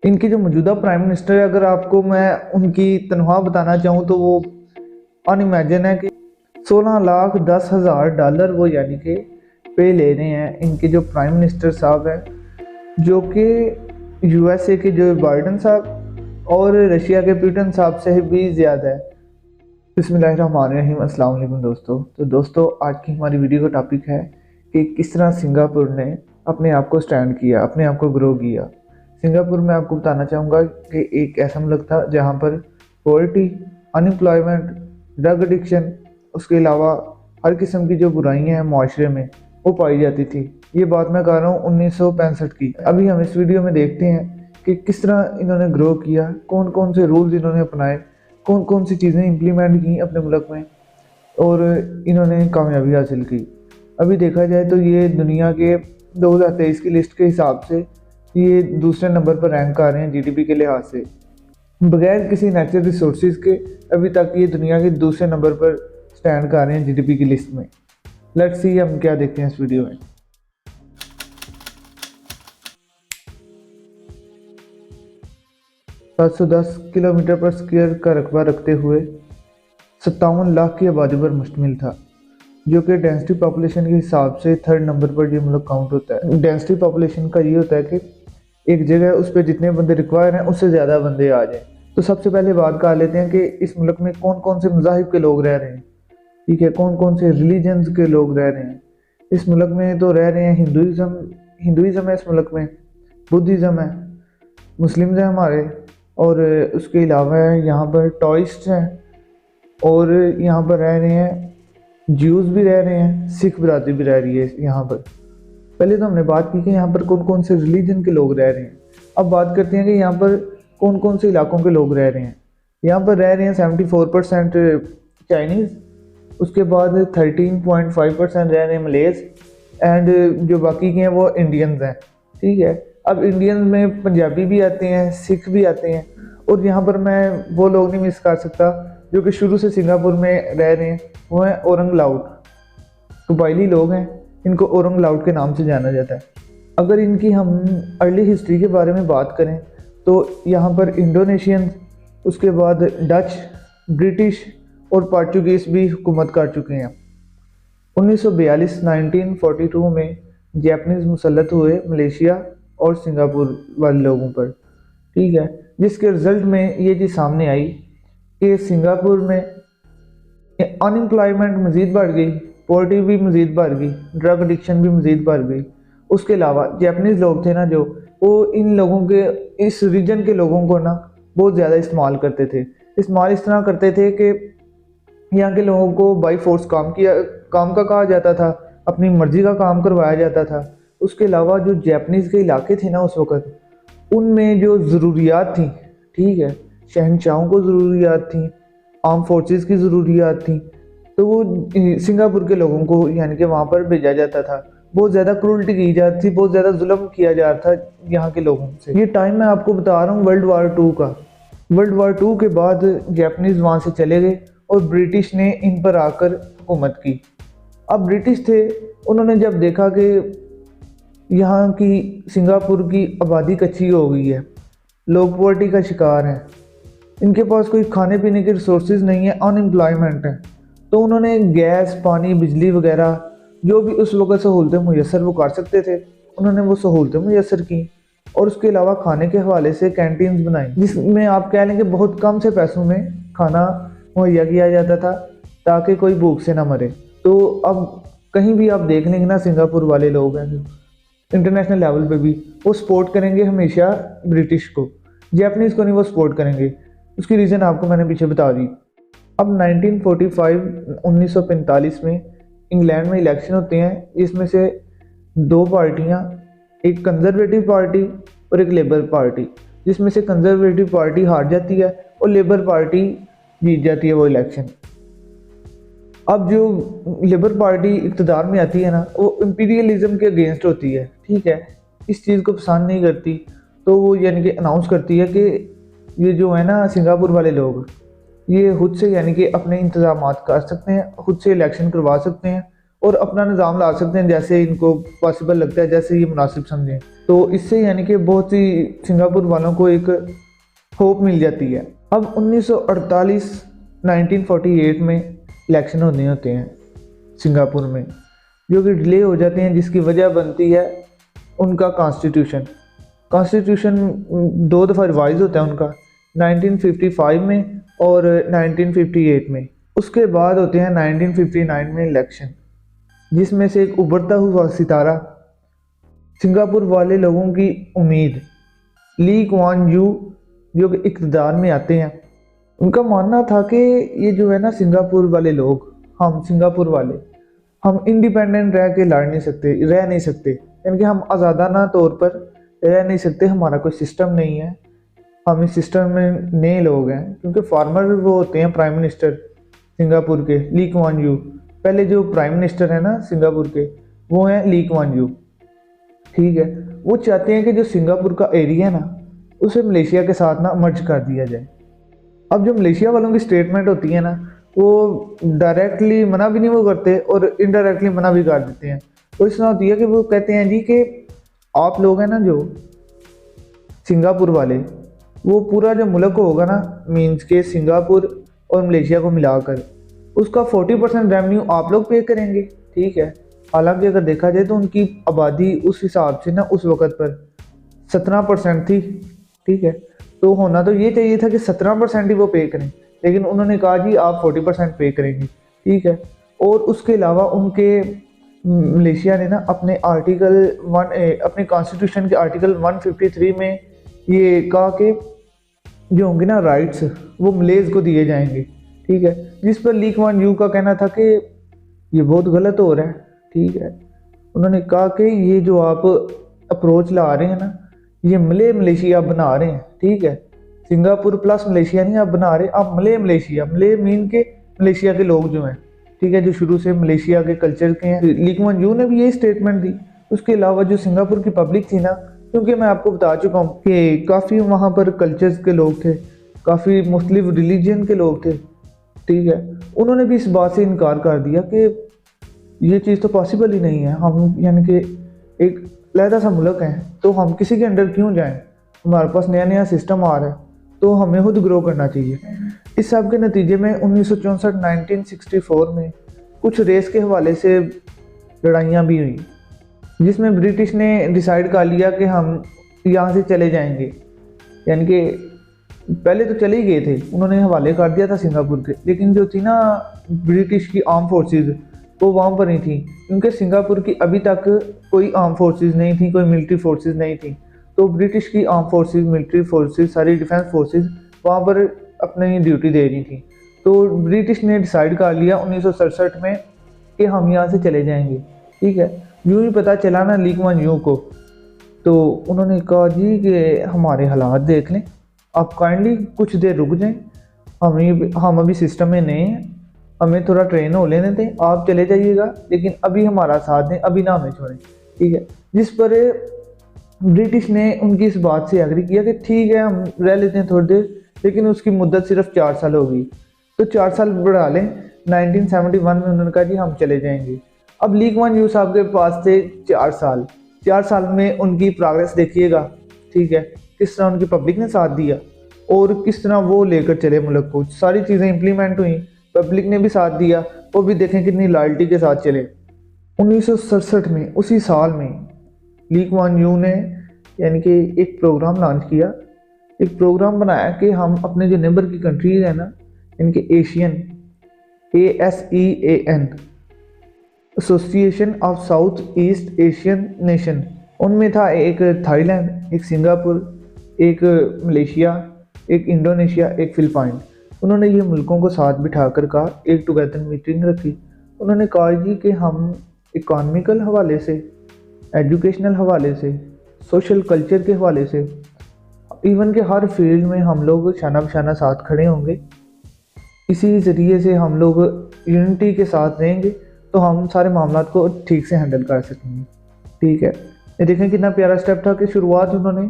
इनकी जो मौजूदा प्राइम मिनिस्टर है, अगर आपको मैं उनकी तनख्वाह बताना चाहूँ तो वो अनइमेजिन है कि 16,10,000 डॉलर वो यानी कि पे ले रहे हैं। इनके जो प्राइम मिनिस्टर साहब हैं, जो कि यूएसए के जो बाइडन साहब और रशिया के पुतिन साहब से भी ज़्यादा है। बिस्मिल्लाहिर्रहमानिर्रहीम। अस्सलाम वालेकुम दोस्तों, आज की हमारी वीडियो का टॉपिक है कि किस तरह सिंगापुर ने अपने आप को स्टैंड किया, अपने आप को ग्रो किया। सिंगापुर में आपको बताना चाहूँगा कि एक ऐसा मुल्क था जहाँ पर पॉवर्टी, अनएम्प्लॉयमेंट, ड्रग एडिक्शन, उसके अलावा हर किस्म की जो बुराइयाँ हैं माशरे में वो पाई जाती थी। ये बात मैं कर रहा हूँ 1965 की। अभी हम इस वीडियो में देखते हैं कि किस तरह इन्होंने ग्रो किया, कौन कौन से रूल्स इन्होंने अपनाए, कौन कौन सी चीज़ें इम्प्लीमेंट की अपने मुल्क में और इन्होंने कामयाबी हासिल की। अभी देखा जाए तो ये दुनिया के 2023 की लिस्ट के हिसाब से ये दूसरे नंबर पर रैंक कर रहे हैं जीडीपी के लिहाज से। बगैर किसी नेचुरल रिसोर्सेज के अभी तक ये दुनिया के दूसरे नंबर पर स्टैंड कर रहे हैं जीडीपी की लिस्ट में। लेट्स सी हम क्या देखते हैं इस वीडियो में। 710 किलोमीटर पर स्क्वायर का रकबा रखते हुए 57 लाख की आबादी पर मुश्तमिल था, जो कि डेंसिटी पॉपुलेशन के हिसाब से थर्ड नंबर पर ये मुल्क काउंट होता है। डेंसिटी पॉपुलेशन का ये होता है कि एक जगह उस पर जितने बंदे रिक्वायर हैं उससे ज़्यादा बंदे आ जाएं। तो सबसे पहले बात कर लेते हैं कि इस मुल्क में कौन कौन से मज़ाहिब के लोग रह रहे हैं। ठीक है, कौन कौन से रिलीजन्स के लोग रह रहे हैं इस मुल्क में। तो रह रहे हैं हिंदुइज़म है इस मुल्क में, बुद्धिज़्म है, मुस्लिम्स हैं हमारे, और उसके अलावा यहाँ पर टॉइस्ट हैं, और यहाँ पर रह रहे हैं ज्यूज़ भी रह रहे हैं, सिख बरादरी भी रह रही है यहाँ पर। पहले तो हमने बात की कि यहाँ पर कौन कौन से रिलीजन के लोग रह रहे हैं। अब बात करते हैं कि यहाँ पर कौन कौन से इलाकों के लोग रह रहे हैं। यहाँ पर रह रहे हैं 74% चाइनीज़, उसके बाद 13.5% रह रहे हैं मलेज, एंड जो बाकी के हैं वो इंडियंस हैं। ठीक है, अब इंडियन में पंजाबी भी आते हैं, सिख भी आते हैं, और यहाँ पर मैं वो लोग नहीं मिस कर सकता जो कि शुरू से सिंगापुर में रह रहे हैं, वो हैं ओरंग लाउट। कबायली लोग हैं, इनको ओरंग लाउट के नाम से जाना जाता है। अगर इनकी हम अर्ली हिस्ट्री के बारे में बात करें तो यहाँ पर इंडोनेशियन, उसके बाद डच, ब्रिटिश और पोर्चुगीज़ भी हुकूमत कर चुके हैं। 1942 में जैपनीज़ मुसल्लत हुए मलेशिया और सिंगापुर वाले लोगों पर। ठीक है, जिसके रिज़ल्ट में ये चीज़ सामने आई कि सिंगापुर में अनएम्प्लॉयमेंट मज़ीद बढ़ गई, पॉवर्टी भी मज़ीद बढ़ गई, ड्रग एडिक्शन भी मज़ीद बढ़ गई। उसके अलावा जैपनीज़ लोग थे ना, जो वो इन लोगों के, इस रीजन के लोगों को ना बहुत ज़्यादा इस्तेमाल करते थे। इस्तेमाल इस तरह करते थे कि यहाँ के लोगों को बाई फोर्स काम का कहा जाता था, अपनी मर्ज़ी का काम करवाया जाता था। उसके अलावा जो जैपनीज़ के इलाके थे ना उस वक़्त, उनमें जो ज़रूरियात थी, ठीक है, शहनशाहों को ज़रूरियात थी, आर्म फोर्सेस की ज़रूरियात थी, तो वो सिंगापुर के लोगों को यानी कि वहाँ पर भेजा जाता था। बहुत ज़्यादा क्रूल्टी की जाती थी, बहुत ज़्यादा जुल्म किया जाता था यहाँ के लोगों से। ये टाइम मैं आपको बता रहा हूँ वर्ल्ड वार 2 का। वर्ल्ड वार 2 के बाद जैपनीज़ वहाँ से चले गए और ब्रिटिश ने इन पर आकर हुकूमत की। अब ब्रिटिश थे, उन्होंने जब देखा कि यहाँ की सिंगापुर की आबादी कच्ची हो गई है, लोग पॉवर्टी का शिकार हैं, इनके पास कोई खाने पीने के रिसोर्सेज नहीं है, अनएम्प्लॉयमेंट है, तो उन्होंने गैस, पानी, बिजली वगैरह जो भी उस वक्त सहूलतें मुयसर वो कर सकते थे, उन्होंने वो सहूलतें मुयसर की। और उसके अलावा खाने के हवाले से कैंटीन्स बनाई, जिसमें आप कह लें कि बहुत कम से पैसों में खाना मुहैया किया जाता था ताकि कोई भूख से ना मरे। तो अब कहीं भी आप देख लेंगे ना, सिंगापुर वाले लोग हैं इंटरनेशनल लेवल पे भी वो सपोर्ट करेंगे हमेशा ब्रिटिश को, जैपनीज़ को नहीं वो सपोर्ट करेंगे। उसकी रीज़न आपको मैंने पीछे बता दी। अब 1945 में इंग्लैंड में इलेक्शन होते हैं, इसमें से दो पार्टियां, एक कंजर्वेटिव पार्टी और एक लेबर पार्टी, जिसमें से कंजर्वेटिव पार्टी हार जाती है और लेबर पार्टी जीत जाती है वो इलेक्शन। अब जो लेबर पार्टी इक़्तिदार में आती है ना, वो इम्पीरियलिज्म के अगेंस्ट होती है। ठीक है, इस चीज़ को पसंद नहीं करती, तो वो यानी कि अनाउंस करती है कि ये जो है ना सिंगापुर वाले लोग, ये खुद से यानी कि अपने इंतज़ामात कर सकते हैं, खुद से इलेक्शन करवा सकते हैं और अपना निज़ाम ला सकते हैं जैसे इनको पॉसिबल लगता है, जैसे ये मुनासिब समझें। तो इससे यानी कि बहुत सी सिंगापुर वालों को एक होप मिल जाती है। अब 1948 1948 में इलेक्शन होते हैं सिंगापुर में, जो कि डिले हो जाते हैं, जिसकी वजह बनती है उनका कॉन्स्टिट्यूशन 2 दफ़ा रिवाइज होता है उनका, 1955 में और 1958 में। उसके बाद होते हैं 1959 में इलेक्शन, जिसमें से एक उभरता हुआ सितारा, सिंगापुर वाले लोगों की उम्मीद, ली कुआन यू, जो कि इक़्तिदार में आते हैं। उनका मानना था कि ये जो है ना सिंगापुर वाले लोग, हम सिंगापुर वाले, हम इंडिपेंडेंट रह नहीं सकते, यानी कि हम आज़ादाना तौर पर रह नहीं सकते, हमारा कोई सिस्टम नहीं है, हम इस सिस्टम में नए लोग हैं। क्योंकि फार्मर वो होते हैं प्राइम मिनिस्टर सिंगापुर के, ली कुआन यू। पहले जो प्राइम मिनिस्टर है ना सिंगापुर के, वो हैं ली कुआन यू, ठीक है। वो चाहते हैं कि जो सिंगापुर का एरिया है ना, उसे मलेशिया के साथ ना मर्ज कर दिया जाए। अब जो मलेशिया वालों की स्टेटमेंट होती है ना, वो डायरेक्टली मना भी नहीं वो करते और इनडायरेक्टली मना भी कर देते हैं। तो इस तरह होती है कि वो कहते हैं जी कि आप लोग हैं ना जो सिंगापुर वाले, वो पूरा जो मुल्क होगा ना, मीन्स के सिंगापुर और मलेशिया को मिलाकर, उसका 40% रेवेन्यू आप लोग पे करेंगे, ठीक है। हालांकि अगर देखा जाए तो उनकी आबादी उस हिसाब से ना उस वक़्त पर 17% थी, ठीक है। तो होना तो ये चाहिए था कि 17% ही वो पे करें, लेकिन उन्होंने कहा जी आप 40% पे करेंगे, ठीक है। और उसके अलावा उनके मलेशिया ने ना अपने अपने कॉन्स्टिट्यूशन के आर्टिकल 153 में ये कहा कि जो होंगे ना राइट्स, वो मलेज को दिए जाएंगे, ठीक है। जिस पर ली कुआन यू का कहना था कि ये बहुत गलत हो रहा है, ठीक है। उन्होंने कहा कि ये जो आप अप्रोच ला रहे हैं ना, ये मलेशिया बना रहे हैं, ठीक है। सिंगापुर प्लस मलेशिया नहीं आप बना रहे, आप मलेशिया, मले मीन के मलेशिया के लोग जो हैं, ठीक है, जो शुरू से मलेशिया के कल्चर के हैं। ली कुआन यू ने भी यही स्टेटमेंट दी। उसके अलावा जो सिंगापुर की पब्लिक थी ना, क्योंकि मैं आपको बता चुका हूँ कि काफ़ी वहाँ पर कल्चर्स के लोग थे, काफ़ी मुख्तलिफ रिलीजन के लोग थे, ठीक है। उन्होंने भी इस बात से इनकार कर दिया कि ये चीज़ तो पॉसिबल ही नहीं है, हम यानी कि एक अलहदा सा मुल्क है, तो हम किसी के अंडर क्यों जाएं, हमारे पास नया नया सिस्टम आ रहा है, तो हमें खुद ग्रो करना चाहिए। इस सब के नतीजे में 1964 1964 में कुछ रेस के हवाले से लड़ाइयाँ भी हुई, जिसमें ब्रिटिश ने डिसाइड कर लिया कि हम यहाँ से चले जाएंगे। यानी कि पहले तो चले ही गए थे, उन्होंने हवाले कर दिया था सिंगापुर के, लेकिन जो थी ना ब्रिटिश की आर्म फोर्सेस, वो वहाँ पर नहीं थी, क्योंकि सिंगापुर की अभी तक कोई आर्म फोर्सेस नहीं थी, कोई मिलिट्री फोर्सेस नहीं थी। तो ब्रिटिश की आर्म फोर्सेस, मिलिट्री फोर्सेस, सारी डिफेंस फोर्सेस वहाँ पर अपनी ड्यूटी दे रही थी। तो ब्रिटिश ने डिसाइड कर लिया 1967 में कि हम यहाँ से चले जाएंगे, ठीक है। यूँ ही पता चला ना ली कुआन यू को, तो उन्होंने कहा जी कि हमारे हालात देख लें, आप काइंडली कुछ देर रुक जाएं, हम अभी सिस्टम में नए हैं, हमें थोड़ा ट्रेन हो लेने दें, आप चले जाइएगा, लेकिन अभी हमारा साथ दें, अभी ना हमें छोड़ें, ठीक है। जिस पर ब्रिटिश ने उनकी इस बात से एग्री किया कि ठीक है हम रह लेते हैं थोड़ी देर, लेकिन उसकी मुद्दत सिर्फ 4 साल होगी, तो 4 साल बढ़ा लें। 1971 में उन्होंने कहा जी हम चले जाएंगे। अब ली कुआन यू साहब के पास थे 4 साल में उनकी प्रोग्रेस देखिएगा, ठीक है, किस तरह उनकी पब्लिक ने साथ दिया और किस तरह वो लेकर चले मुल्क को, सारी चीज़ें इम्प्लीमेंट हुई, पब्लिक ने भी साथ दिया, वो भी देखें कितनी लॉयल्टी के साथ चले। 1967 में, उसी साल में ली कुआन यू ने यानी कि एक प्रोग्राम लॉन्च किया, एक प्रोग्राम बनाया कि हम अपने जो नेबर की कंट्रीज है ना, इनके Asian, ASEAN, association of south east Asian nation, उनमें था एक थाईलैंड, एक सिंगापुर, एक मलेशिया, एक इंडोनेशिया, एक फिलिपाइन। उन्होंने ये मुल्कों को साथ बिठाकर कहा, एक टुगेदर मीटिंग रखी। उन्होंने कहा जी कि हम इकोनॉमिकल हवाले से, एजुकेशनल हवाले से, सोशल कल्चर के हवाले से, इवन के हर फील्ड में हम लोग शाना बशाना साथ खड़े होंगे। इसी ज़रिए से हम लोग यूनिटी के साथ रहेंगे तो हम सारे मामलात को ठीक से हैंडल कर सकेंगे, ठीक है। ये देखें कितना प्यारा स्टेप था कि शुरुआत उन्होंने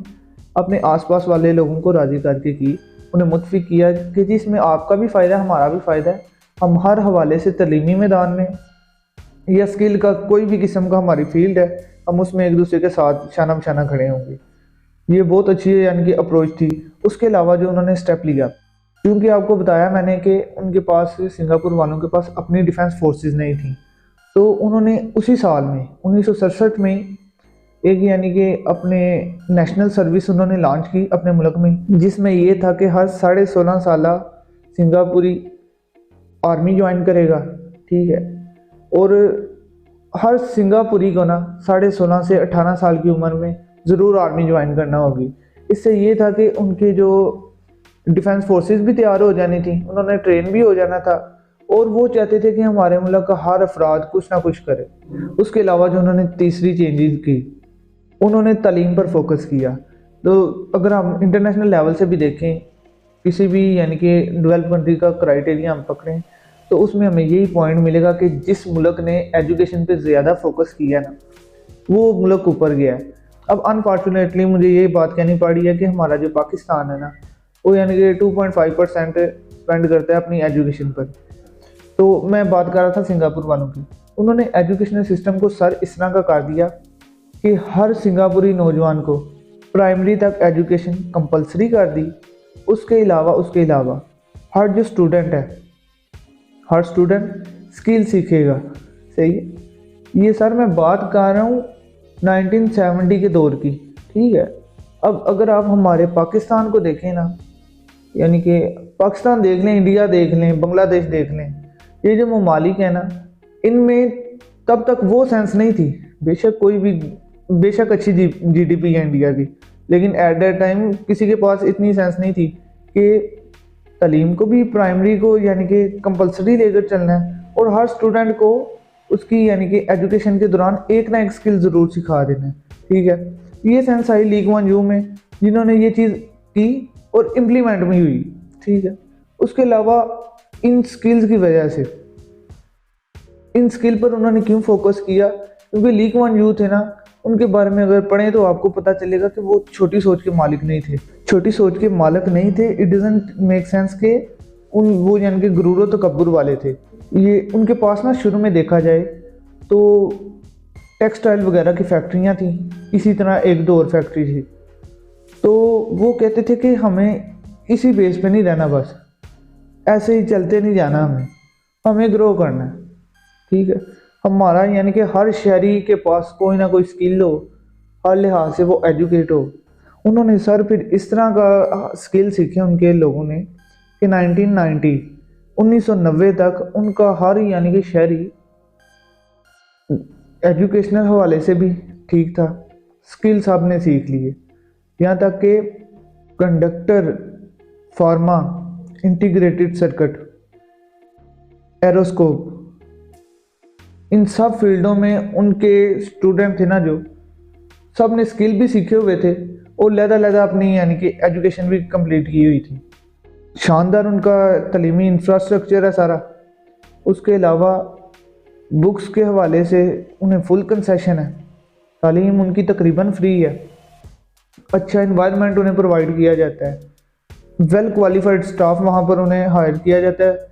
अपने आसपास वाले लोगों को राज़ी करके की, उन्हें मुतफिक किया कि जिसमें आपका भी फ़ायदा है, हमारा भी फ़ायदा है। हम हर हवाले से तलीमी मैदान में, या स्किल का कोई भी किस्म का हमारी फील्ड है, हम उसमें एक दूसरे के साथ शाना बशाना खड़े होंगे। ये बहुत अच्छी यानी कि अप्रोच थी। उसके अलावा जो उन्होंने स्टेप लिया, क्योंकि आपको बताया मैंने कि उनके पास, सिंगापुर वालों के पास अपनी डिफेंस फोर्सेस नहीं थी, तो उन्होंने उसी साल में 1967 में एक यानी कि अपने नेशनल सर्विस उन्होंने लॉन्च की अपने मुल्क में, जिसमें ये था कि हर 16.5 साल सिंगापुरी आर्मी ज्वाइन करेगा, ठीक है। और हर सिंगापुरी को ना 16.5 से 18 साल की उम्र में ज़रूर आर्मी ज्वाइन करना होगी। इससे ये था कि उनके जो डिफेंस फोर्सेस भी तैयार हो जानी थी, उन्होंने ट्रेन भी हो जाना था, और वो चाहते थे कि हमारे मुल्क का हर अफराद कुछ ना कुछ करे। उसके अलावा जो उन्होंने तीसरी चेंजेस की, उन्होंने तालीम पर फोकस किया। तो अगर हम इंटरनेशनल लेवल से भी देखें, किसी भी यानी कि डेवलप कंट्री का क्राइटेरिया हम पकड़ें, तो उसमें हमें यही पॉइंट मिलेगा कि जिस मुल्क ने एजुकेशन पे ज़्यादा फोकस किया ना, वो मुल्क ऊपर गया है। अब अनफॉर्चुनेटली मुझे ये बात कहनी पड़ी है कि हमारा जो पाकिस्तान है ना, वो यानी कि 2.5% स्पेंड करता है अपनी एजुकेशन पर। तो मैं बात कर रहा था सिंगापुर वालों की, उन्होंने एजुकेशनल सिस्टम को सर इस तरह का कर दिया कि हर सिंगापुरी नौजवान को प्राइमरी तक एजुकेशन कंपलसरी कर दी। उसके अलावा हर जो स्टूडेंट है, हर स्टूडेंट स्किल सीखेगा, सही है। ये सर मैं बात कर रहा हूँ 1970 के दौर की, ठीक है। अब अगर आप हमारे पाकिस्तान को देखें ना, यानी कि पाकिस्तान देख लें, इंडिया देख लें, बांग्लादेश देख लें, ये जो ममालिक है ना, इनमें तब तक वो सेंस नहीं थी। बेशक अच्छी जीडीपी है इंडिया की, लेकिन एट दैट टाइम किसी के पास इतनी सेंस नहीं थी कि तालीम को भी प्राइमरी को यानी कि कंपलसरी लेकर चलना है, और हर स्टूडेंट को उसकी यानी कि एजुकेशन के दौरान एक ना एक स्किल ज़रूर सिखा देना है, ठीक है। ये सेंस आई ली कुआन यू में, जिन्होंने ये चीज़ की और इम्प्लीमेंट भी हुई, ठीक है। उसके अलावा इन स्किल्स की वजह से, इन स्किल पर उन्होंने क्यों फोकस किया, क्योंकि ली कुआन यू थे ना, उनके बारे में अगर पढ़ें तो आपको पता चलेगा कि वो छोटी सोच के मालिक नहीं थे, छोटी सोच के मालिक नहीं थे। इट डजंट मेक सेंस के वो यानी कि गुरूर और तकब्बुर वाले थे। ये उनके पास ना शुरू में देखा जाए तो टेक्सटाइल वगैरह की फैक्ट्रियाँ थी, इसी तरह एक दो और फैक्ट्री थी। तो वो कहते थे कि हमें इसी बेस पे नहीं रहना, बस ऐसे ही चलते नहीं जाना, हमें ग्रो करना है, ठीक है। हमारा यानी कि हर शहरी के पास कोई ना कोई स्किल हो, हर लिहाज से वो एजुकेट हो। उन्होंने सर फिर इस तरह का स्किल सीखे उनके लोगों ने कि 1990 तक उनका हर यानी कि शहरी एजुकेशनल हवाले से भी ठीक था, स्किल सब ने सीख लिए। यहाँ तक कि कंडक्टर, फार्मा, इंटीग्रेटेड सर्किट, एरोस्कोप, इन सब फील्डों में उनके स्टूडेंट थे ना, जो सब ने स्किल भी सीखे हुए थे और लहदा अपनी यानी कि एजुकेशन भी कंप्लीट की हुई थी। शानदार उनका तलीमी इंफ्रास्ट्रक्चर है सारा। उसके अलावा बुक्स के हवाले से उन्हें फुल कंसेशन है, तालीम उनकी तकरीबन फ्री है, अच्छा इन्वायरमेंट उन्हें प्रोवाइड किया जाता है, वेल क्वालिफाइड स्टाफ वहाँ पर उन्हें हायर किया जाता है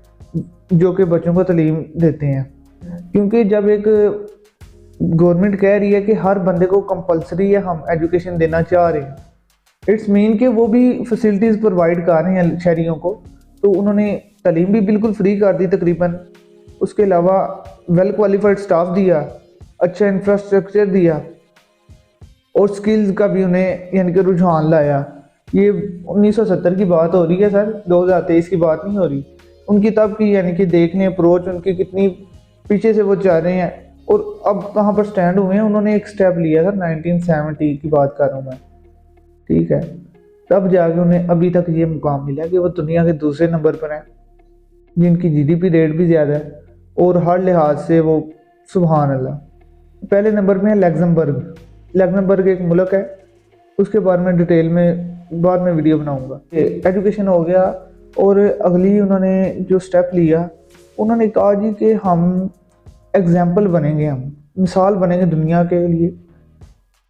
जो कि बच्चों को तालीम देते हैं। क्योंकि जब एक गवर्नमेंट कह रही है कि हर बंदे को कंपलसरी है हम एजुकेशन देना चाह रहे हैं, इट्स मीन कि वो भी फैसिलिटीज़ प्रोवाइड कर रहे हैं शहरियों को, तो उन्होंने तालीम भी बिल्कुल फ्री कर दी तकरीबन। उसके अलावा वेल क्वालिफाइड स्टाफ दिया, अच्छा इंफ्रास्ट्रक्चर दिया, और स्किल्स का भी उन्हें यानी कि रुझान लाया। ये 1970 की बात हो रही है सर, 2023 की बात नहीं हो रही। उनकी तब की यानी कि देखने अप्रोच उनकी कितनी पीछे से वो जा रहे हैं, और अब कहाँ पर स्टैंड हुए हैं। उन्होंने एक स्टेप लिया था 1970 की बात कर रहा हूँ मैं, ठीक है। तब जाके उन्हें अभी तक ये मुकाम मिला कि वो दुनिया के दूसरे नंबर पर हैं, जिनकी जीडीपी रेट भी ज़्यादा है और हर लिहाज से वो सुभान अल्लाह। पहले नंबर में है लग्जमबर्ग एक मुल्क है, उसके बारे में डिटेल में बाद में वीडियो बनाऊंगा। एजुकेशन हो गया, और अगली उन्होंने जो स्टेप लिया, उन्होंने कहा जी कि हम एग्जाम्पल बनेंगे, हम मिसाल बनेंगे दुनिया के लिए।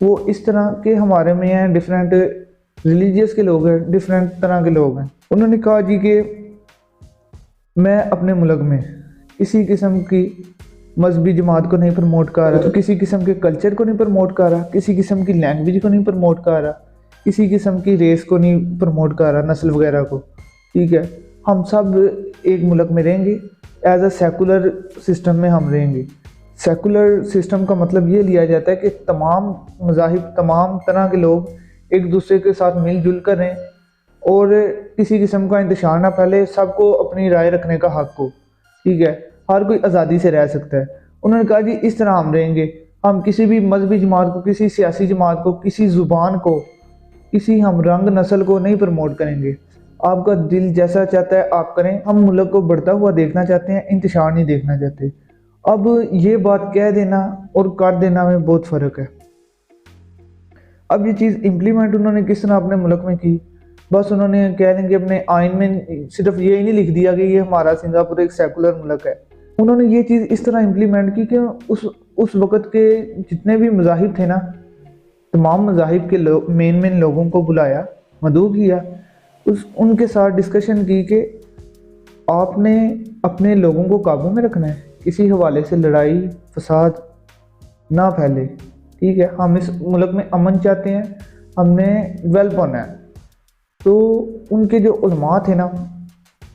वो इस तरह के हमारे में हैं, डिफरेंट रिलीजियस के लोग हैं, डिफरेंट तरह के लोग हैं। उन्होंने कहा जी कि मैं अपने मुल्क में किसी किस्म की मजहबी जमात को नहीं प्रमोट कर रहा, तो किसी किस्म के कल्चर को नहीं प्रमोट कर रहा, किसी किस्म की लैंग्वेज को नहीं प्रमोट कर रहा, किसी किस्म की रेस को नहीं प्रमोट कर रहा, नस्ल वगैरह को। ठीक है, हम सब एक मुल्क में रहेंगे, एज अ सेकुलर सिस्टम में हम रहेंगे। सेकुलर सिस्टम का मतलब ये लिया जाता है कि तमाम मज़ाहिब, तमाम तरह के लोग एक दूसरे के साथ मिलजुल कर रहें और किसी किस्म का इंतशार ना फैले, सबको अपनी राय रखने का हक हो। ठीक है, हर कोई आज़ादी से रह सकता है। उन्होंने कहा जी इस तरह हम रहेंगे, हम किसी भी मजहबी जमात को, किसी सियासी जमात को, किसी ज़ुबान को, किसी हम रंग नस्ल को नहीं प्रमोट करेंगे। आपका दिल जैसा चाहता है आप करें, हम मुल्क को बढ़ता हुआ देखना चाहते हैं, इंतशार नहीं देखना चाहते। अब ये बात कह देना और कर देना में बहुत फ़र्क है। अब ये चीज़ इम्प्लीमेंट उन्होंने किस तरह अपने मुल्क में की, बस उन्होंने कह देंगे अपने आइन में सिर्फ ये ही नहीं लिख दिया कि ये हमारा सिंगापुर एक सेकुलर मुल्क है। उन्होंने ये चीज़ इस तरह इम्प्लीमेंट की कि उस वक़्त के जितने भी मज़ाहिब थे ना, तमाम मज़ाहिब के मेन लोगों को बुलाया, मदऊ किया, उनके साथ डिस्कशन की कि आपने अपने लोगों को काबू में रखना है, किसी हवाले से लड़ाई फसाद ना फैले। ठीक है, हम इस मुल्क में अमन चाहते हैं, हमने डेवलप होना है। तो उनके जो उलमा थे ना,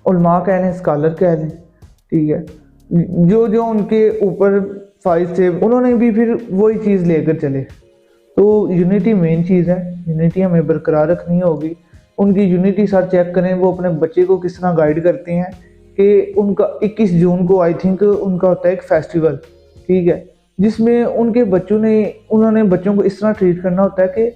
उलमा कह लें, स्कॉलर कह लें, ठीक है, जो जो उनके ऊपर फाइज थे, उन्होंने भी फिर वही चीज़ लेकर चले। तो यूनिटी मेन चीज़ है, यूनिटी हमें बरकरार रखनी होगी। उनकी यूनिटी सर चेक करें, वो अपने बच्चे को किस तरह गाइड करते हैं कि उनका 21 जून को आई थिंक उनका होता है एक फेस्टिवल, ठीक है, जिसमें उनके बच्चों ने, उन्होंने बच्चों को इस तरह ट्रीट करना होता है कि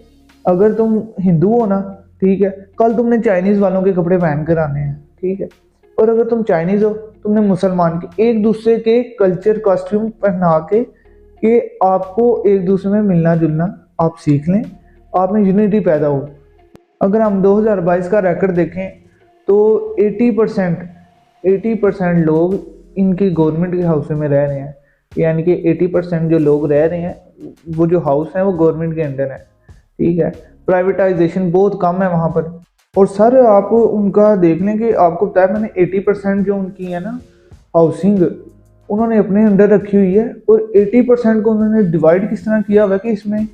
अगर तुम हिंदू हो ना, ठीक है, कल तुमने चाइनीज़ वालों के कपड़े पहन कर आने हैं। ठीक है, और अगर तुम चाइनीज़ हो, तुमने मुसलमान के, एक दूसरे के कल्चर कॉस्ट्यूम पहना के कि आपको एक दूसरे में मिलना जुलना आप सीख लें, आप में यूनिटी पैदा हो। अगर हम 2022 का रिकॉर्ड देखें तो 80% लोग इनकी गवर्नमेंट के हाउस में रह रहे हैं, यानी कि 80% जो लोग रह रहे हैं वो जो हाउस हैं वो गवर्नमेंट के अंडर है। ठीक है, प्राइवेटाइजेशन बहुत कम है वहाँ पर। और सर आप उनका देख लें कि आपको बताया मैंने 80% जो उनकी है ना हाउसिंग, उन्होंने अपने अंडर रखी हुई है, और 80% को उन्होंने डिवाइड किस तरह किया हुआ है कि इसमें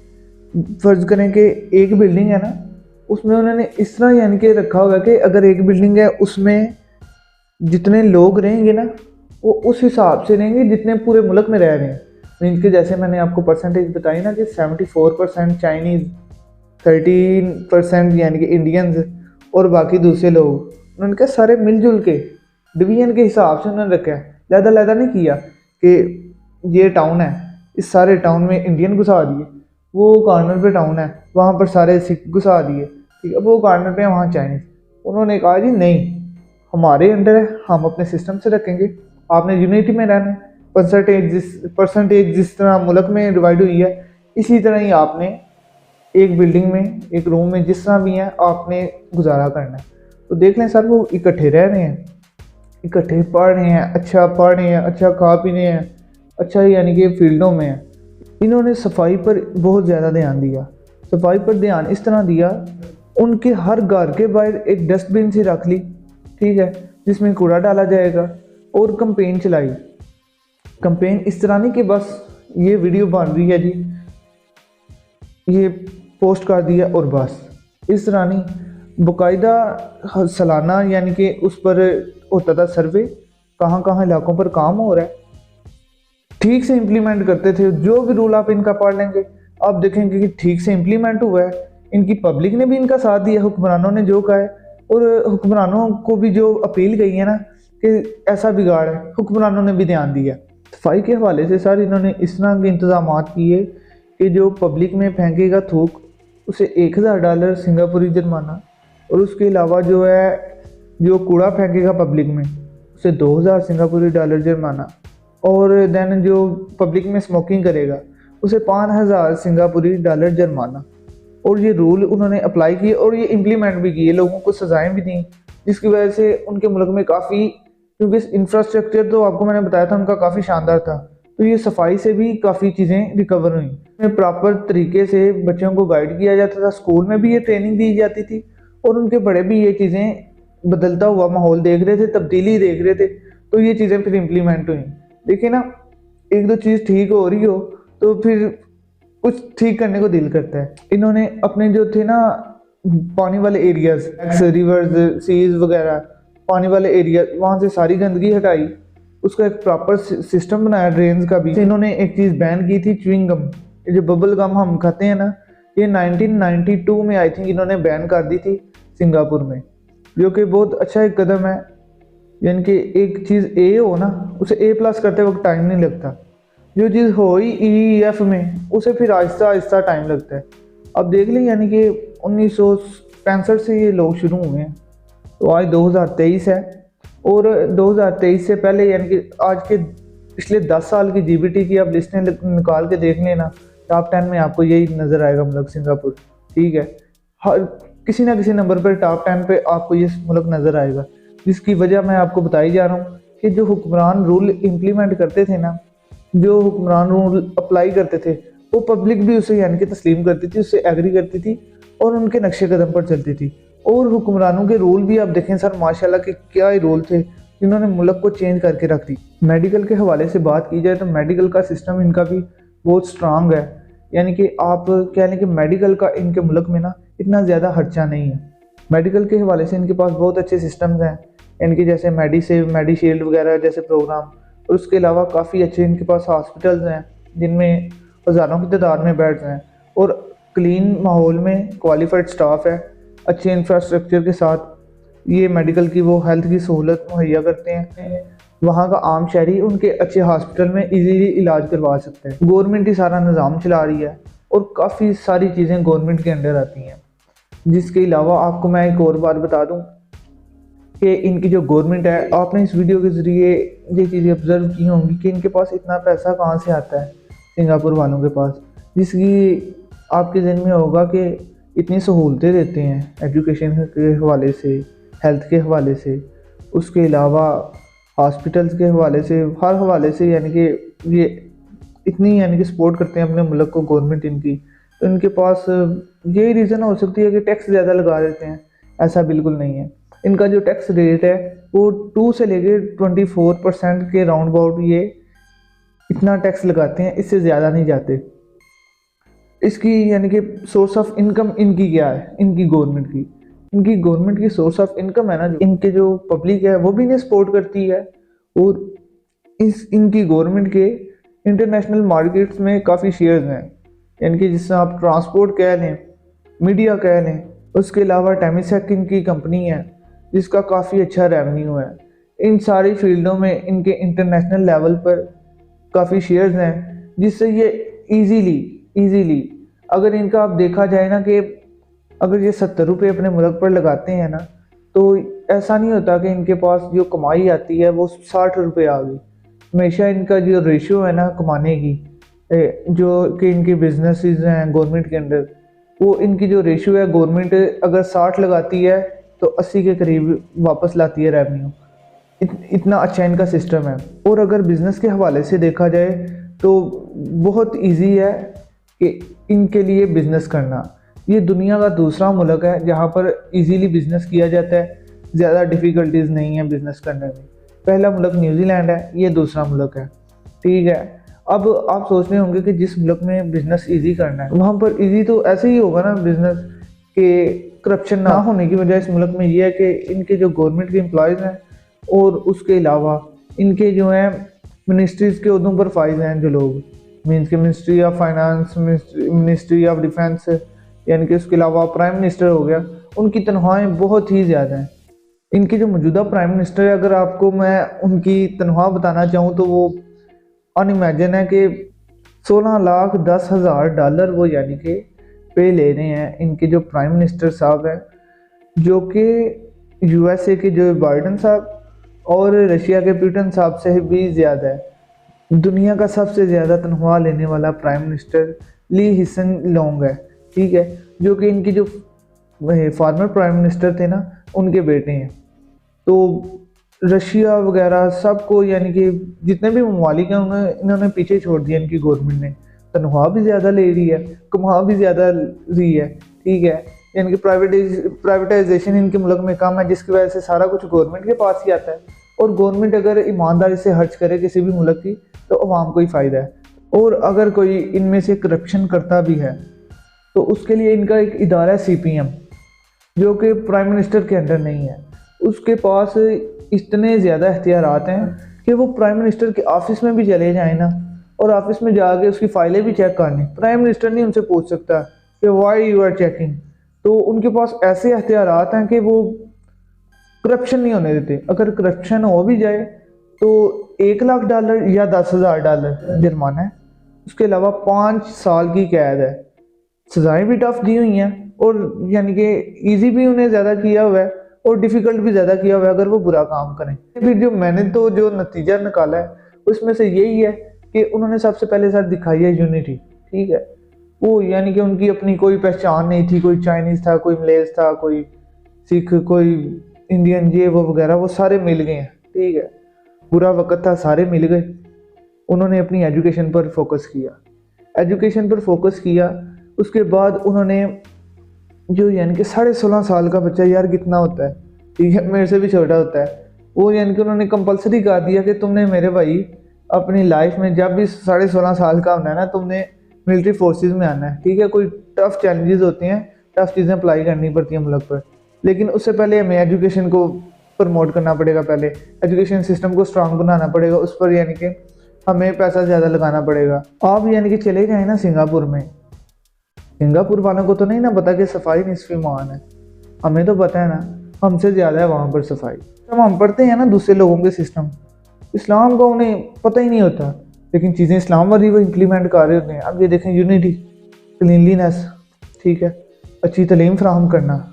फ़र्ज़ करें कि एक बिल्डिंग है ना, उसमें उन्होंने इस तरह यानी कि रखा हुआ है कि अगर एक बिल्डिंग है उसमें जितने लोग रहेंगे ना वो उस हिसाब से रहेंगे जितने पूरे मुल्क में रह रहे हैं। मीन्स के जैसे मैंने आपको परसेंटेज बताई ना कि 74% चाइनीज़, 13% यानी कि इंडियंस और बाकी दूसरे लोग, उन्होंने कहा सारे मिलजुल के डिवीजन के हिसाब से उन्होंने रखा है। लहदा नहीं किया कि ये टाउन है, इस सारे टाउन में इंडियन घुसा दिए, वो कॉर्नर पे टाउन है वहाँ पर सारे सिख घुसा दिए, ठीक है, वो कॉर्नर पे वहाँ चाइनीज़। उन्होंने कहा जी नहीं, हमारे अंडर है, हम अपने सिस्टम से रखेंगे, आपने यूनिटी में रहना है। परसेंटेज जिस तरह मुल्क में डिवाइड हुई है, इसी तरह ही आपने एक बिल्डिंग में, एक रूम में, जिस तरह भी है आपने गुजारा करना है। तो देख लें सर, वो इकट्ठे रह रहे हैं, इकट्ठे पढ़ रहे हैं, अच्छा पढ़ रहे हैं, अच्छा खा पी रहे हैं, अच्छा यानी कि फील्डों में है। इन्होंने सफाई पर बहुत ज़्यादा ध्यान दिया। सफाई पर ध्यान इस तरह दिया, उनके हर घर के बाहर एक डस्टबिन सी रख ली, ठीक है, जिसमें कूड़ा डाला जाएगा, और कंपेन चलाई। कंपेन इस तरह नहीं कि बस ये वीडियो बन रही है जी, ये पोस्ट कर दिया और बस, इस तरह नहीं, बाकायदा सालाना यानी कि उस पर होता था सर्वे, कहाँ कहाँ इलाकों पर काम हो रहा है, ठीक से इम्प्लीमेंट करते थे। जो भी रूल आप इनका पढ़ लेंगे आप देखेंगे कि ठीक से इम्प्लीमेंट हुआ है। इनकी पब्लिक ने भी इनका साथ दिया, हुक्मरानों ने जो कहा है, और हुक्मरानों को भी जो अपील गई है ना कि ऐसा बिगाड़ है, हुक्मरानों ने भी ध्यान दिया। सफाई के हवाले से सर इन्होंने इस तरह के इंतजाम किए कि जो पब्लिक में फेंकेगा थूक उसे $1000 सिंगापुरी जुर्माना, और उसके अलावा जो है जो कूड़ा फेंकेगा पब्लिक में उसे $2000 सिंगापुरी जुर्माना, और देन जो पब्लिक में स्मोकिंग करेगा उसे $5000 सिंगापुरी जुर्माना। और ये रूल उन्होंने अप्लाई किए और ये इम्प्लीमेंट भी किए, लोगों को सजाएं भी दी, जिसकी वजह से उनके मुल्क में काफ़ी, क्योंकि इंफ्रास्ट्रक्चर तो आपको मैंने बताया था उनका काफ़ी शानदार था, तो ये सफाई से भी काफ़ी चीज़ें रिकवर हुई। प्रॉपर तरीके से बच्चों को गाइड किया जाता था, स्कूल में भी ये ट्रेनिंग दी जाती थी, और उनके बड़े भी ये चीज़ें बदलता हुआ माहौल देख रहे थे, तब्दीली देख रहे थे, तो ये चीज़ें फिर इम्प्लीमेंट हुई। देखिए ना, एक दो चीज़ ठीक हो रही हो तो फिर कुछ ठीक करने को दिल करता है। इन्होंने अपने जो थे ना पानी वाले एरियाज, रिवर्स, सीज वगैरह, पानी वाले एरिया, वहाँ से सारी गंदगी हटाई, उसका एक प्रॉपर सिस्टम बनाया ड्रेन्स का भी। इन्होंने एक चीज़ बैन की थी, च्युइंग गम। ये जो बबल गम हम खाते हैं ना, ये 1992 में आई थिंक इन्होंने बैन कर दी थी सिंगापुर में, जो कि बहुत अच्छा एक कदम है। यानी कि एक चीज़ ए हो ना, उसे ए+ करते वक्त टाइम नहीं लगता। जो चीज़ हो ही EF में, उसे फिर आहिस्ता आहिस्ता टाइम लगता है। अब देख लें, यानी कि 1965 से ये लोग शुरू हुए हैं, तो आज 2023 है। और 2023 से पहले यानी कि आज के पिछले 10 साल की GDP की आप लिस्टें निकाल के देख लेना, टॉप 10 में आपको यही नज़र आएगा मुल्क सिंगापुर। ठीक है, हर किसी ना किसी नंबर पर टॉप 10 पे आपको ये मुल्क नज़र आएगा, जिसकी वजह मैं आपको बताई जा रहा हूँ कि जो हुक्मरान रूल इम्प्लीमेंट करते थे ना, जो हुक्मरान रूल अप्लाई करते थे, वो पब्लिक भी उसे यानी कि तस्लीम करती थी, उससे एग्री करती थी और उनके नक्शे कदम पर चलती थी। और हुक्मरानों के रूल भी आप देखें सर, माशाल्लाह के क्या ही रूल थे जिन्होंने मुल्क को चेंज करके रख दी। मेडिकल के हवाले से बात की जाए तो मेडिकल का सिस्टम इनका भी बहुत स्ट्रांग है। यानी कि आप कह लें कि मेडिकल का इनके मुल्क में ना इतना ज़्यादा खर्चा नहीं है। मेडिकल के हवाले से इनके पास बहुत अच्छे सिस्टम्स हैं, इनके जैसे मेडिसेव, मेडिशील्ड वगैरह जैसे प्रोग्राम। और उसके अलावा काफ़ी अच्छे इनके पास हॉस्पिटल्स हैं जिनमें हज़ारों की तादाद में बेड्स हैं, और क्लीन माहौल में क्वालिफाइड स्टाफ है। अच्छे इंफ्रास्ट्रक्चर के साथ ये मेडिकल की वो हेल्थ की सहूलत मुहैया करते हैं। वहाँ का आम शहरी उनके अच्छे हॉस्पिटल में इजीली इलाज करवा सकते हैं। गवर्नमेंट ही सारा निज़ाम चला रही है और काफ़ी सारी चीज़ें गवर्नमेंट के अंडर आती हैं। जिसके अलावा आपको मैं एक और बात बता दूं कि इनकी जो गवर्नमेंट है, आपने इस वीडियो के ज़रिए ये चीज़ें ऑब्ज़र्व की होंगी कि इनके पास इतना पैसा कहाँ से आता है सिंगापुर वालों के पास, जिसकी आपके जहन में होगा कि इतनी सहूलतें देते हैं एजुकेशन के हवाले से, हेल्थ के हवाले से, उसके अलावा हॉस्पिटल्स के हवाले से, हर हवाले से, यानी कि ये इतनी यानी कि सपोर्ट करते हैं अपने मुल्क को गवर्नमेंट इनकी। तो इनके पास यही रीज़न हो सकती है कि टैक्स ज़्यादा लगा देते हैं। ऐसा बिल्कुल नहीं है। इनका जो टैक्स रेट है वो 2 से लेकर 24% के राउंड अबाउट ये इतना टैक्स लगाते हैं, इससे ज़्यादा नहीं जाते। इसकी यानी कि सोर्स ऑफ इनकम इनकी क्या है, इनकी गवर्नमेंट की सोर्स ऑफ इनकम है ना, इनके जो पब्लिक है वो भी इन्हें सपोर्ट करती है। और इनकी गवर्नमेंट के इंटरनेशनल मार्केट्स में काफ़ी शेयर्स हैं, यानी कि जिससे आप ट्रांसपोर्ट कह लें, मीडिया कह लें। उसके अलावा टेमिसेक इनकी कंपनी है जिसका काफ़ी अच्छा रेवेन्यू है। इन सारी फील्डों में इनके इंटरनेशनल लेवल पर काफ़ी शेयर्स हैं, जिससे ये इजीली अगर इनका आप देखा जाए ना कि अगर ये 70 रुपये अपने मुल्क पर लगाते हैं ना, तो ऐसा नहीं होता कि इनके पास जो कमाई आती है वो 60 रुपये आ गई। हमेशा इनका जो रेशियो है ना कमाने की, जो कि इनके बिजनेसेस हैं गवर्नमेंट के अंदर, वो इनकी जो रेशियो है, गवर्नमेंट अगर 60 लगाती है तो 80 के करीब वापस लाती है रेवेन्यू। इतना अच्छा इनका सिस्टम है। और अगर बिज़नेस के हवाले से देखा जाए तो बहुत इजी है कि इनके लिए बिज़नेस करना। ये दुनिया का दूसरा मुल्क है जहाँ पर इजीली बिज़नेस किया जाता है, ज़्यादा डिफ़िकल्टीज़ नहीं है बिज़नेस करने में। पहला मुल्क न्यूजीलैंड है, ये दूसरा मुल्क है। ठीक है, अब आप सोच रहे होंगे कि जिस मुल्क में बिज़नेस इजी करना है वहाँ पर इजी तो ऐसे ही होगा ना बिज़नेस, के करप्शन ना होने की वजह इस मुल्क में ये है कि इनके जो गवर्नमेंट के एम्प्लॉयज़ हैं और उसके अलावा इनके जो हैं मिनिस्ट्रीज़ के उहदों पर फाइज हैं जो लोग, मीन्स के ministry of finance, ministry of defence, यानी कि उसके अलावा प्राइम मिनिस्टर हो गया, उनकी तनख्वाहें बहुत ही ज़्यादा हैं। इनके जो मौजूदा प्राइम मिनिस्टर है, अगर आपको मैं उनकी तनख्वाह बताना चाहूँ तो वो अनइमेजिन है कि $16,10,000 वो यानी कि पे ले रहे हैं। इनके जो प्राइम मिनिस्टर साहब हैं, जो कि USA के जो बाइडन साहब और रशिया के पुतिन साहब से भी ज़्यादा है। दुनिया का सबसे ज़्यादा तनख्वाह लेने वाला प्राइम मिनिस्टर ली हिसन लोंग है। ठीक है, जो कि इनकी जो फॉर्मर प्राइम मिनिस्टर थे ना, उनके बेटे हैं। तो रशिया वगैरह सबको, यानी कि जितने भी ममालिक हैं इन्होंने पीछे छोड़ दिया। इनकी गवर्नमेंट ने तनख्वाह भी ज़्यादा ले रही है, कमा भी ज़्यादा रही है। ठीक है, यानी कि प्राइवेटाइजेशन इनके मुल्क में कम है, जिसकी वजह से सारा कुछ गवर्नमेंट के पास ही आता है। और गवर्नमेंट अगर ईमानदारी से खर्च करे किसी भी मुल्क की तो अवाम को ही फ़ायदा है। और अगर कोई इनमें से करप्शन करता भी है तो उसके लिए इनका एक इदारा है CPM, जो कि प्राइम मिनिस्टर के अंडर नहीं है। उसके पास इतने ज़्यादा इख्तियारात हैं कि वो प्राइम मिनिस्टर के ऑफिस में भी चले जाएं ना, और ऑफिस में जाके उसकी फ़ाइलें भी चेक कर लें, प्राइम मिनिस्टर नहीं उनसे पूछ सकता कि वाई यू आर चेकिंग। तो उनके पास ऐसे इख्तियारात हैं कि वो करप्शन नहीं होने देते। अगर करप्शन हो भी जाए तो $1,00,000 या $10,000 जुर्माना है, उसके अलावा 5 साल की कैद है। सजाएं भी टफ दी हुई हैं, और यानी कि इजी भी उन्हें ज़्यादा किया हुआ है और डिफ़िकल्ट भी ज़्यादा किया हुआ है अगर वो बुरा काम करें। फिर जो मैंने तो जो नतीजा निकाला है उसमें से यही है कि उन्होंने सबसे पहले साथ दिखाई है यूनिटी, ठीक है। वो यानी कि उनकी अपनी कोई पहचान नहीं थी, कोई चाइनीज़ था, कोई मलेज था, कोई सिख, कोई इंडियन, ये वो वगैरह, वो सारे मिल गए हैं, ठीक है। बुरा वक्त था, सारे मिल गए। उन्होंने अपनी एजुकेशन पर फोकस किया। उसके बाद उन्होंने जो यानी कि 16.5 साल का बच्चा, यार कितना होता है, ठीक है, मेरे से भी छोटा होता है, वो यानी कि उन्होंने कंपलसरी कर दिया कि तुमने मेरे भाई अपनी लाइफ में जब भी 16.5 साल का होना है ना, तुमने मिलिट्री फोर्सेस में आना है, ठीक है। कोई टफ चैलेंजेस होते हैं, टफ चीज़ें अप्लाई करनी पड़ती हैं मुल्क पर, लेकिन उससे पहले हमें एजुकेशन को प्रमोट करना पड़ेगा, पहले एजुकेशन सिस्टम को स्ट्रांग बनाना पड़ेगा, उस पर यानी कि हमें पैसा ज़्यादा लगाना पड़ेगा। आप यानी कि चले जाए ना सिंगापुर में, सिंगापुर वालों को तो नहीं ना पता कि सफाई निस्फ़ ईमान है, हमें तो पता है ना, हमसे ज़्यादा है वहाँ पर सफाई। जब हम पढ़ते हैं ना दूसरे लोगों के सिस्टम, इस्लाम का उन्हें पता ही नहीं होता, लेकिन चीज़ें इस्लाम वाली वो इम्प्लीमेंट कर रहे होते हैं। अब ये देखें, यूनिटी, क्लीनलीनेस, ठीक है, अच्छी तालीम फराहम करना,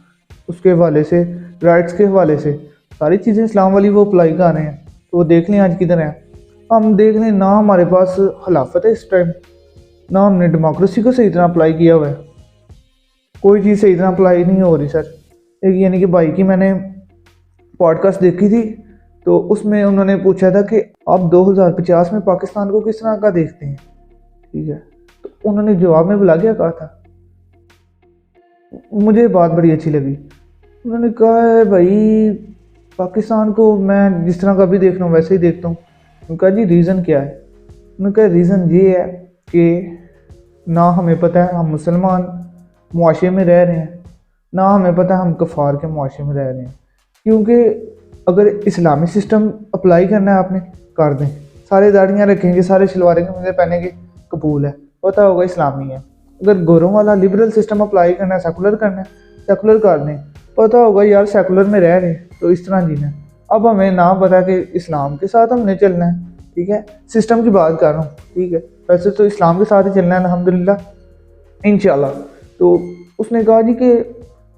उसके हवाले से, राइट्स के हवाले से सारी चीज़ें इस्लाम वाली वो अप्लाई कर रहे हैं। तो वो देख लें आज किधर है। हम देख लें ना, हमारे पास खिलाफत है इस टाइम, ना हमने डेमोक्रेसी को सही तरह अप्लाई किया हुआ है, कोई चीज़ सही तरह अप्लाई नहीं हो रही सर। एक यानी कि भाई की मैंने पॉडकास्ट देखी थी, तो उसमें उन्होंने पूछा था कि आप 2050 में पाकिस्तान को किस तरह का देखते हैं, ठीक है। तो उन्होंने जवाब में बुला क्या कहा था, मुझे बात बड़ी अच्छी लगी। उन्होंने कहा है भाई, पाकिस्तान को मैं जिस तरह का भी देख रहा हूँ वैसे ही देखता हूँ। उन्होंने कहा जी रीज़न क्या है। उन्होंने कहा रीज़न ये है कि ना हमें पता है हम मुसलमान मुआशरे में रह रहे हैं, ना हमें पता है हम कफ़ार के मुआशरे में रह रहे हैं। क्योंकि अगर इस्लामी सिस्टम अप्लाई करना है आपने, कर दें, सारे दाढ़ियाँ रखेंगे, सारे शलवारें कमीज़ें पहनेंगे, कबूल है, पता होगा इस्लामी है। अगर गोरों वाला लिबरल सिस्टम अप्लाई करना है, सेकुलर करना है, सेकुलर कर दें, पता होगा यार सेकुलर में रह रहे हैं तो इस तरह जीना है। अब हमें ना पता कि इस्लाम के साथ हमने चलना है, ठीक है, सिस्टम की बात कर रहा हूँ, ठीक है, वैसे तो इस्लाम के साथ ही चलना है अल्हम्दुलिल्लाह इंशाल्लाह। तो उसने कहा जी कि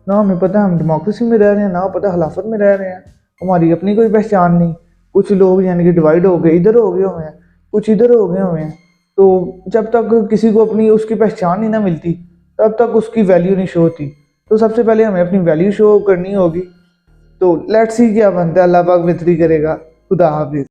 ना हमें पता है हम डेमोक्रेसी में रह रहे हैं, ना पता खिलाफत में रह रहे हैं, हमारी अपनी कोई पहचान नहीं। कुछ लोग यानी कि डिवाइड हो गए, इधर हो गए हुए हैं, कुछ इधर हो गए हुए हैं। तो जब तक किसी को अपनी उसकी पहचान नहीं ना मिलती, तब तक उसकी वैल्यू नहीं शो होती। तो सबसे पहले हमें अपनी वैल्यू शो करनी होगी। तो लेट्स सी क्या बनता है, अल्लाह पाक बेहतरी करेगा। खुदा हाफिज़।